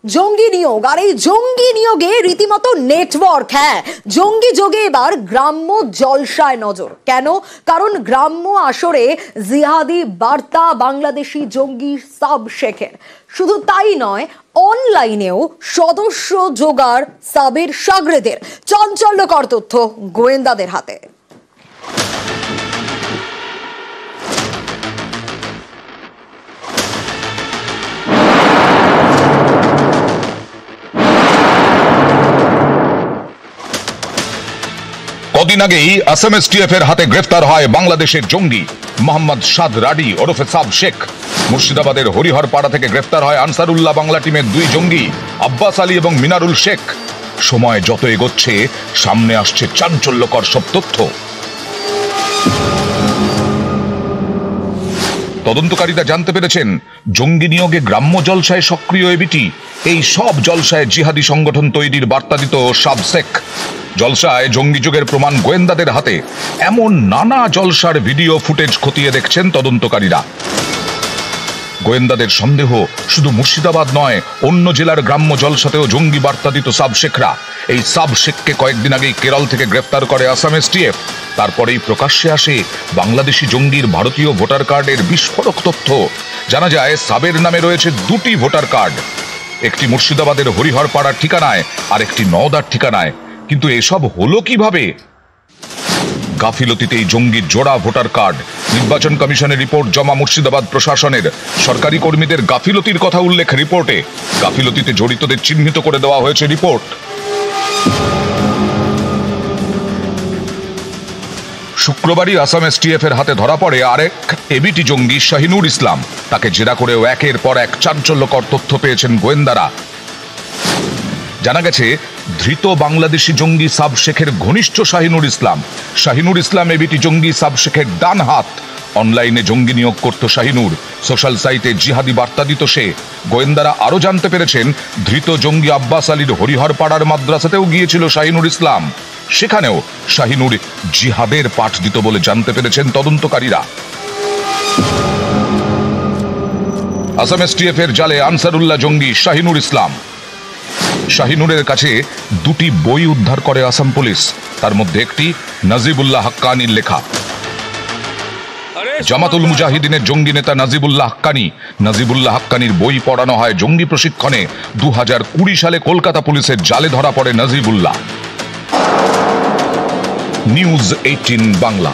জঙ্গি নিয়োগ, আর এই জঙ্গি নিয়োগে রীতিমতো নেটওয়ার্ক। হ্যাঁ, জঙ্গি যোগে এবার গ্রাম্য জলসায় নজর। কেন? কারণ গ্রাম্য আসরে জিহাদি বার্তা বাংলাদেশি জঙ্গি সাব শেখের। শুধু তাই নয়, অনলাইনেও সদস্য জোগাড় সাবের সাগরেদের। চাঞ্চল্যকর তথ্য গোয়েন্দাদের হাতে। কদিন আগেই এসএমএসটিএফ এর হাতে গ্রেফতার হয় বাংলাদেশের জঙ্গি মোহাম্মদ সাদ রাডি ওরফে সাব শেখ। মুর্শিদাবাদের হরিহরপাড়া থেকে গ্রেফতার হয় আনসারুল্লাহ বাংলা টিমের দুই জঙ্গি আব্বাস আলী এবং মিনারুল শেখ। সময় যত এগোচ্ছে সামনে আসছে চাঞ্চল্যকর সব তথ্য। তদন্তকারীরা জানতে পেরেছেন, জঙ্গি নিয়োগে গ্রাম্য জলসায় সক্রিয় এবিটি। এই সব জলসায় জিহাদি সংগঠন তৈরির বার্তা দিত সাব শেখ। জলসায় জঙ্গি যুগের প্রমাণ গোয়েন্দাদের হাতে। এমন নানা জলসার ভিডিও ফুটেজ খতিয়ে দেখছেন তদন্তকারীরা। গোয়েন্দাদের সন্দেহ, শুধু মুর্শিদাবাদ নয়, অন্য জেলার গ্রাম্য জলসাতেও জঙ্গি বার্তা দিত সাব শেখরা। এই সাব শেখকে কয়েকদিন আগেই কেরল থেকে গ্রেফতার করে এসএমএসটিএফ। তারপরেই প্রকাশ্যে আসে বাংলাদেশি জঙ্গির ভারতীয় ভোটার কার্ডের বিস্ফোরক তথ্য। জানা যায়, সাবের নামে রয়েছে দুটি ভোটার কার্ড, একটি মুর্শিদাবাদের হরিহরপাড়ার ঠিকানায় আর একটি নওদার ঠিকানায়। কিন্তু এসব হলো কিভাবে? গাফিলতিতে এই জঙ্গির জোড়া ভোটার কার্ড। নির্বাচন কমিশনের রিপোর্ট জমা মুর্শিদাবাদ প্রশাসনের। সরকারি কর্মীদের গাফিলতির কথা উল্লেখ রিপোর্টে। গাফিলতিতে জড়িতদের চিহ্নিত করে দেওয়া হয়েছে রিপোর্ট। শুক্রবারই এসএমএসটিএফ এর হাতে ধরা পড়ে আরেক এবিটি জঙ্গি শাহিনুর ইসলাম। তাকে জেরা করেও একের পর এক চাঞ্চল্যকর তথ্য পেয়েছেন গোয়েন্দারা। জানা গেছে, ধৃত বাংলাদেশি জঙ্গি সাব শেখের ঘনিষ্ঠ শাহিনুর ইসলাম। শাহিনুর ইসলাম এবিটি জঙ্গি সাব শেখের ডান হাত। অনলাইনে জঙ্গি নিয়োগ করত শাহিনুর, সোশ্যাল সাইটে জিহাদি বার্তা দিত সে। গোয়েন্দারা আরো জানতে পেরেছেন, ধৃত জঙ্গি আব্বাস আলীর হরিহরপাড়ার মাদ্রাসাতেও গিয়েছিল শাহিনুর ইসলাম। সেখানেও শাহিনুর জিহাদের পাঠ দিত বলে জানতে পেরেছেন তদন্তকারীরা। এসএমএসটিএফ এর জালে আনসারুল্লাহ জঙ্গি শাহিনুর ইসলাম। শাহিনুরের কাছে দুটি বই উদ্ধার করে আসাম পুলিশ। তার মধ্যে একটি নাজিবুল্লাহ হাক্কানির লেখা। জামাতুল মুজাহিদিনের জঙ্গি নেতা নাজিবুল্লাহ হাক্কানি। নাজিবুল্লাহ হাক্কানির বই পড়ানো হয় জঙ্গি প্রশিক্ষণে। 2020 সালে কলকাতা পুলিশের জালে ধরা পড়ে নাজিবুল্লাহ। নিউজ 18 বাংলা।